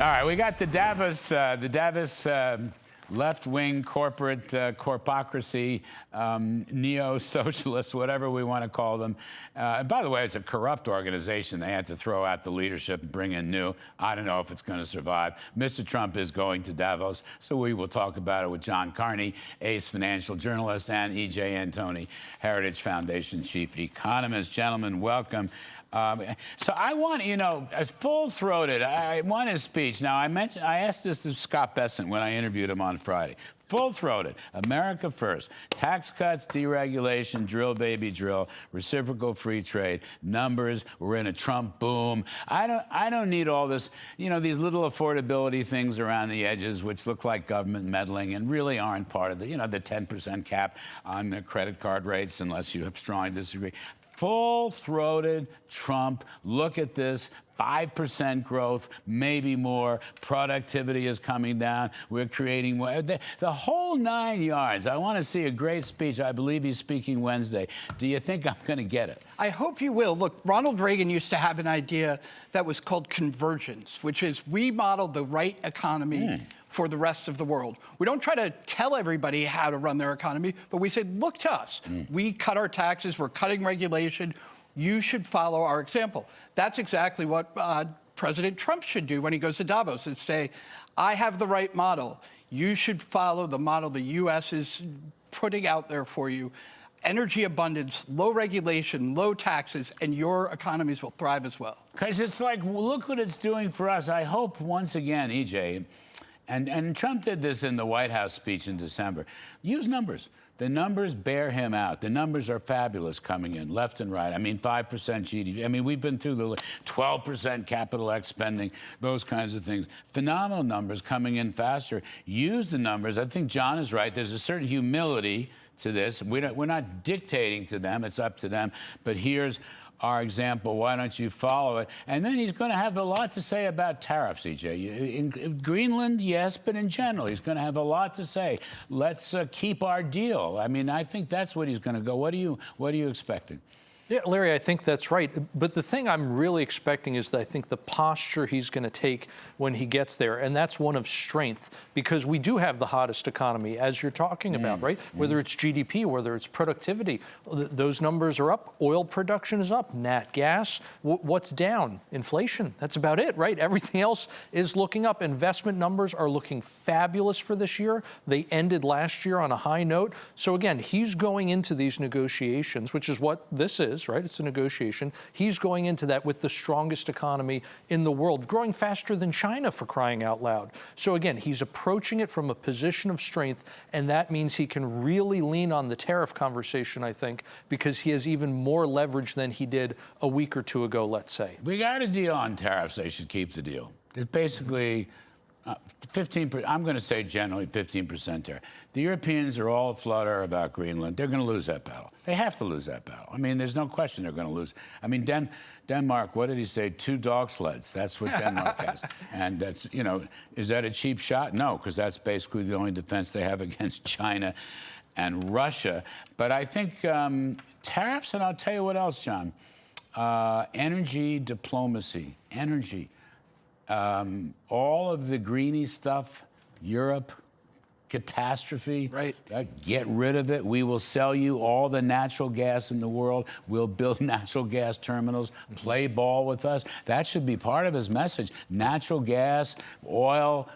All right, we got the Davos left-wing corporate corpocracy, neo-socialist, whatever we want to call them. And by the way, it's a corrupt organization. They had to throw out the leadership and bring in new. I don't know if it's going to survive. Mr. Trump is going to Davos, so we will talk about it with John Carney, ace financial journalist, and E.J. Antoni, Heritage Foundation chief economist. Gentlemen, welcome. So I want, as full-throated, I want his speech. Now, I asked this to Scott Bessent when I interviewed him on Friday. Full-throated, America first, tax cuts, deregulation, drill, baby, drill, reciprocal free trade, numbers, we're in a Trump boom. I don't need all this, these little affordability things around the edges, which look like government meddling and really aren't part of the 10% cap on the credit card rates, unless you have strong disagree. Full-throated Trump, look at this, 5% growth, maybe more. Productivity is coming down. We're creating more. The whole 9 yards. I want to see a great speech. I believe he's speaking Wednesday. Do you think I'm going to get it? I hope you will. Look, Ronald Reagan used to have an idea that was called convergence, which is we modeled the right economy for the rest of the world. We don't try to tell everybody how to run their economy, but we said, look to us. We cut our taxes, we're cutting regulation. You should follow our example. That's exactly what President Trump should do when he goes to Davos and say, I have the right model. You should follow the model the U.S. is putting out there for you. Energy abundance, low regulation, low taxes, and your economies will thrive as well. Because it's like, look what it's doing for us. I hope, once again, EJ, and Trump did this in the White House speech in December. Use numbers. The numbers bear him out. The numbers are fabulous coming in, left and right. I mean, 5% GDP. I mean, we've been through the 12% capital X spending, those kinds of things. Phenomenal numbers coming in faster. Use the numbers. I think John is right. There's a certain humility to this. We're not dictating to them. It's up to them. But here's our example. Why don't you follow it? And then he's going to have a lot to say about tariffs, EJ. In Greenland, yes, but in general, he's going to have a lot to say. Let's keep our deal. I mean, I think that's what he's going to go. What are you expecting? Yeah, Larry, I think that's right. But the thing I'm really expecting is that I think the posture he's going to take when he gets there, and that's one of strength, because we do have the hottest economy, as you're talking about, right? Whether it's GDP, whether it's productivity, those numbers are up. Oil production is up. Nat gas, what's down? Inflation. That's about it, right? Everything else is looking up. Investment numbers are looking fabulous for this year. They ended last year on a high note. So again, he's going into these negotiations, which is what this is, right? It's a negotiation. He's going into that with the strongest economy in the world, growing faster than China, for crying out loud. So again, he's approaching it from a position of strength, and that means he can really lean on the tariff conversation, I think, because he has even more leverage than he did a week or two ago, let's say. We got a deal on tariffs. They should keep the deal. It's basically 15%, I'm going to say generally 15% there. The Europeans are all aflutter about Greenland. They're going to lose that battle. They have to lose that battle. I mean, there's no question they're going to lose. I mean, Denmark, what did he say? 2 dog sleds. That's what Denmark has. And that's, is that a cheap shot? No, because that's basically the only defense they have against China and Russia. But I think tariffs, and I'll tell you what else, John. Energy diplomacy, energy. All of the greeny stuff, Europe, catastrophe. Right. Get rid of it. We will sell you all the natural gas in the world. We'll build natural gas terminals. Play ball with us. That should be part of his message. Natural gas, oil,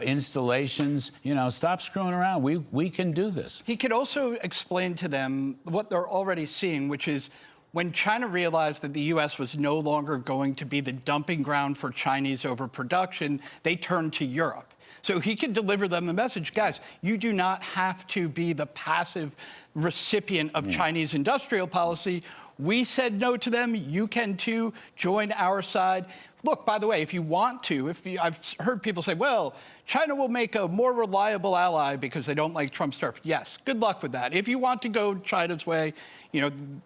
installations, stop screwing around. We can do this. He could also explain to them what they're already seeing, which is when China realized that the U.S. was no longer going to be the dumping ground for Chinese overproduction, they turned to Europe. So he can deliver them the message, guys, you do not have to be the passive recipient of Chinese industrial policy. We said no to them. You can too. Join our side. Look, by the way, if you want to, I've heard people say, well, China will make a more reliable ally because they don't like Trump's tariff. Yes, good luck with that. If you want to go China's way,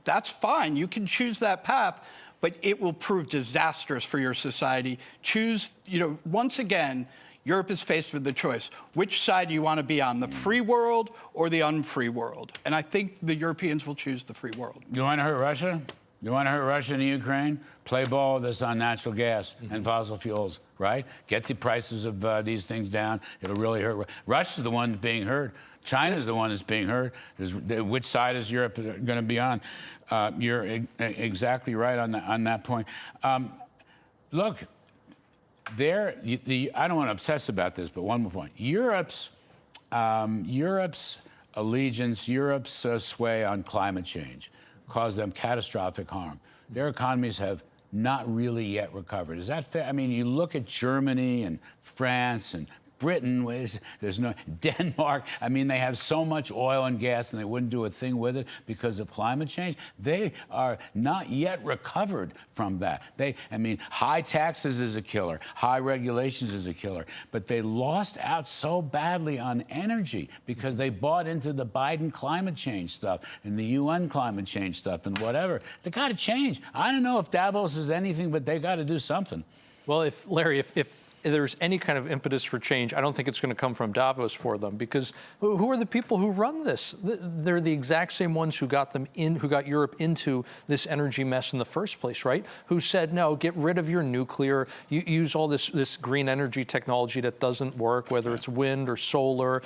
that's fine. You can choose that path, but it will prove disastrous for your society. Choose, once again, Europe is faced with the choice. Which side do you want to be on, the free world or the unfree world? And I think the Europeans will choose the free world. You want to hurt Russia? You want to hurt Russia and Ukraine? Play ball with us on natural gas and fossil fuels, right? Get the prices of these things down. It'll really hurt. Russia's the one that's being hurt. China's the one that's being hurt. Which side is Europe going to be on? You're exactly right on that point. Look, I don't want to obsess about this, but one more point. Europe's allegiance, Europe's sway on climate change caused them catastrophic harm. Their economies have not really yet recovered. Is that fair? I mean, you look at Germany and France and Britain, there's no Denmark. I mean, they have so much oil and gas and they wouldn't do a thing with it because of climate change. They are not yet recovered from that. I mean, high taxes is a killer. High regulations is a killer. But they lost out so badly on energy because they bought into the Biden climate change stuff and the UN climate change stuff and whatever. They got to change. I don't know if Davos is anything, but they got to do something. Well, Larry, if there's any kind of impetus for change, I don't think it's going to come from Davos for them, because who are the people who run this? They're the exact same ones who got Europe into this energy mess in the first place, right? Who said, no, get rid of your nuclear, use all this green energy technology that doesn't work, whether it's wind or solar,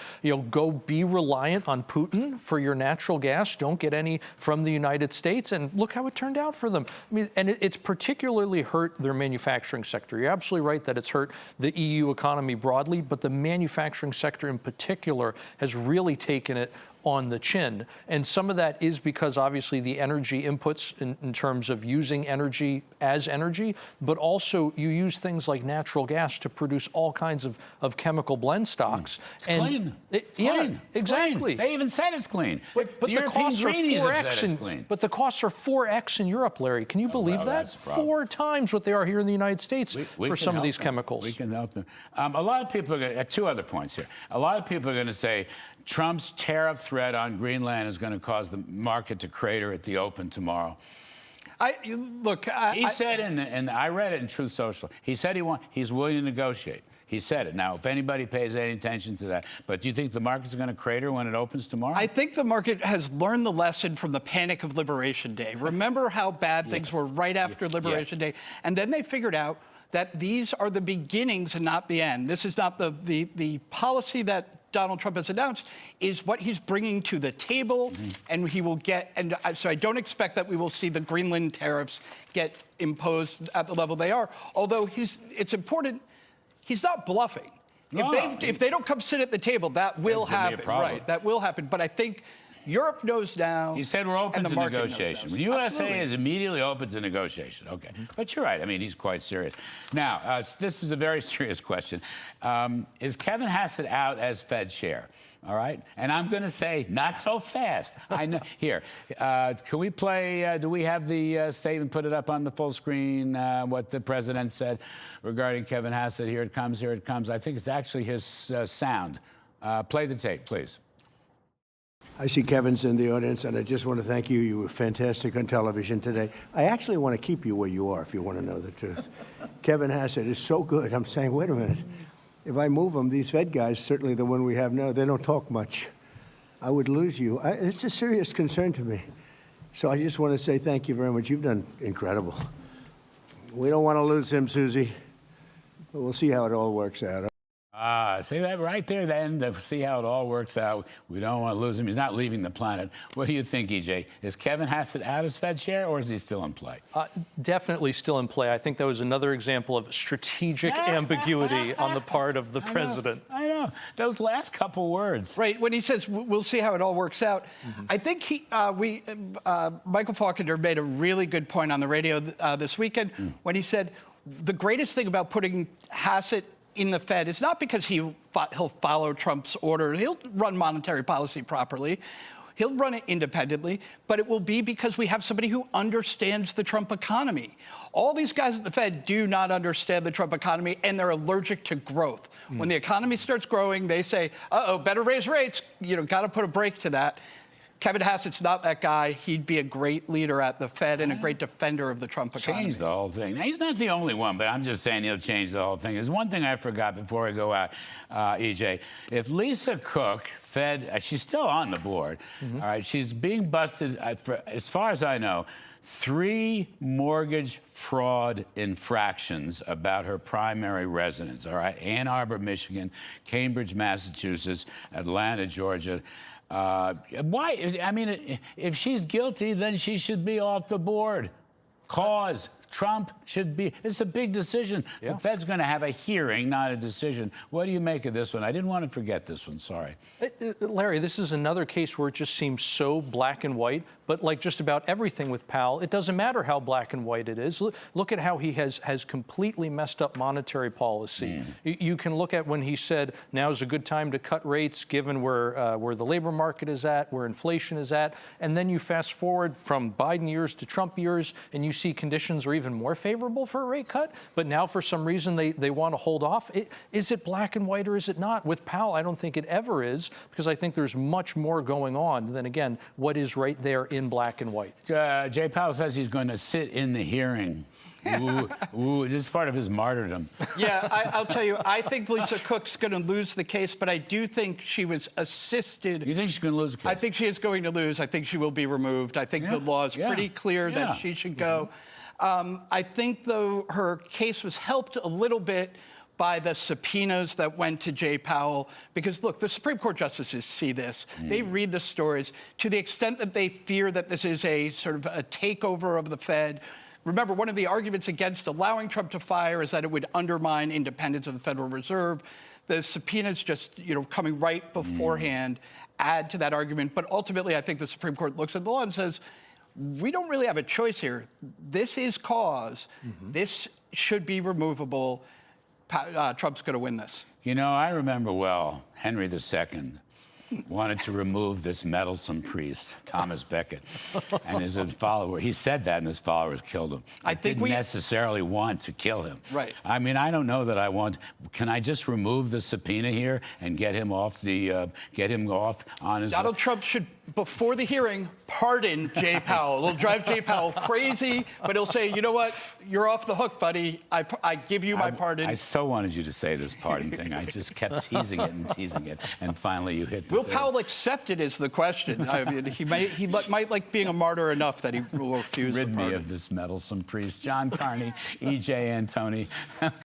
go be reliant on Putin for your natural gas, don't get any from the United States, and look how it turned out for them. I mean, and it's particularly hurt their manufacturing sector. You're absolutely right that it's hurt the EU economy broadly, but the manufacturing sector in particular has really taken it on the chin. And some of that is because obviously the energy inputs in terms of using energy as energy, but also you use things like natural gas to produce all kinds of chemical blend stocks. It's clean. Clean. Exactly. Clean. They even said it's clean. But the costs are 4x. But the costs are 4x in Europe, Larry. Can you believe that? 4 times what they are here in the United States for some of these chemicals. We can help them. A lot of people are going to, 2 other points here. A lot of people are going to say Trump's tariff threat on Greenland is going to cause the market to crater at the open tomorrow. He said, and I read it in Truth Social, he said he's willing to negotiate. He said it. Now, if anybody pays any attention to that, but do you think the market's going to crater when it opens tomorrow? I think the market has learned the lesson from the panic of Liberation Day. Remember how bad things were right after Liberation Day? And then they figured out that these are the beginnings and not the end. This is not the policy that Donald Trump has announced is what he's bringing to the table, and he will get, and so I don't expect that we will see the Greenland tariffs get imposed at the level they are, although it's important, he's not bluffing. No, if they don't come sit at the table, that will happen, right? That will happen, but I think Europe knows now. He said we're open to negotiation. The USA Absolutely. is immediately open to negotiation. Okay. But you're right. I mean, he's quite serious. Now, this is a very serious question. Is Kevin Hassett out as Fed chair? All right. And I'm going to say not so fast. I know. Here, can we play? Do we have the statement? Put it up on the full screen. What the president said regarding Kevin Hassett. Here it comes. Here it comes. I think it's actually his sound. Play the tape, please. I see Kevin's in the audience, and I just want to thank you. You were fantastic on television today. I actually want to keep you where you are, if you want to know the truth. Kevin Hassett is so good. I'm saying, wait a minute. If I move them, these Fed guys, certainly the one we have now, they don't talk much. I would lose you. It's a serious concern to me. So I just want to say thank you very much. You've done incredible. We don't want to lose him, Susie, but we'll see how it all works out. See that right there, then, to see how it all works out. We don't want to lose him. He's not leaving the planet. What do you think, EJ? Is Kevin Hassett out as Fed chair, or is he still in play? Definitely still in play. I think that was another example of strategic ambiguity on the part of the president. I know. Those last couple words. Right. When he says, we'll see how it all works out, I think Michael Faulkner made a really good point on the radio this weekend when he said the greatest thing about putting Hassett in the Fed is not because he'll follow Trump's order. He'll run monetary policy properly. He'll run it independently, but it will be because we have somebody who understands the Trump economy. All these guys at the Fed do not understand the Trump economy, and they're allergic to growth. When the economy starts growing, they say, uh-oh, better raise rates. Got to put a brake to that. Kevin Hassett's not that guy. He'd be a great leader at the Fed and a great defender of the Trump economy. Change the whole thing. Now, he's not the only one, but I'm just saying he'll change the whole thing. There's one thing I forgot before I go out, EJ. If Lisa Cook, Fed, she's still on the board, all right, she's being busted, as far as I know, 3 mortgage fraud infractions about her primary residence, all right? Ann Arbor, Michigan, Cambridge, Massachusetts, Atlanta, Georgia. Why? I mean, if she's guilty, then she should be off the board. Cause. Trump should be, it's a big decision. Yeah. The Fed's going to have a hearing, not a decision. What do you make of this one? I didn't want to forget this one, sorry. Larry, this is another case where it just seems so black and white, but like just about everything with Powell, it doesn't matter how black and white it is. Look at how he has completely messed up monetary policy. You can look at when he said, now's a good time to cut rates given where the labor market is at, where inflation is at, and then you fast forward from Biden years to Trump years, and you see conditions are even more favorable for a rate cut, but now for some reason they want to hold off. Is it black and white or is it not? With Powell, I don't think it ever is, because I think there's much more going on than, again, what is right there in black and white. Jay Powell says he's going to sit in the hearing. Ooh, this is part of his martyrdom. Yeah, I'll tell you, I think Lisa Cook's going to lose the case, but I do think she was assisted. You think she's going to lose the case? I think she is going to lose. I think she will be removed. I think the law is pretty clear that she should go. I think, though, her case was helped a little bit by the subpoenas that went to Jay Powell. Because, look, the Supreme Court justices see this. They read the stories. To the extent that they fear that this is a sort of a takeover of the Fed. Remember, one of the arguments against allowing Trump to fire is that it would undermine independence of the Federal Reserve. The subpoenas just, coming right beforehand add to that argument. But ultimately, I think the Supreme Court looks at the law and says, we don't really have a choice here. This is cause. This should be removable. Trump's going to win this. I remember well, Henry II wanted to remove this meddlesome priest, Thomas Becket, and his follower. He said that, and his followers killed him. I didn't necessarily want to kill him. Right. I mean, I don't know that I want. Can I just remove the subpoena here and get him off on his? Donald Trump should, before the hearing, pardon Jay Powell. It'll drive Jay Powell crazy, but he'll say, you know what? You're off the hook, buddy. I give you my pardon. I so wanted you to say this pardon thing. I just kept teasing it, and finally you hit the Will Powell accept it is the question. I mean, he might like being a martyr enough that he will refuse Rid the me pardon. of this meddlesome priest. John Carney, E.J. Antoni.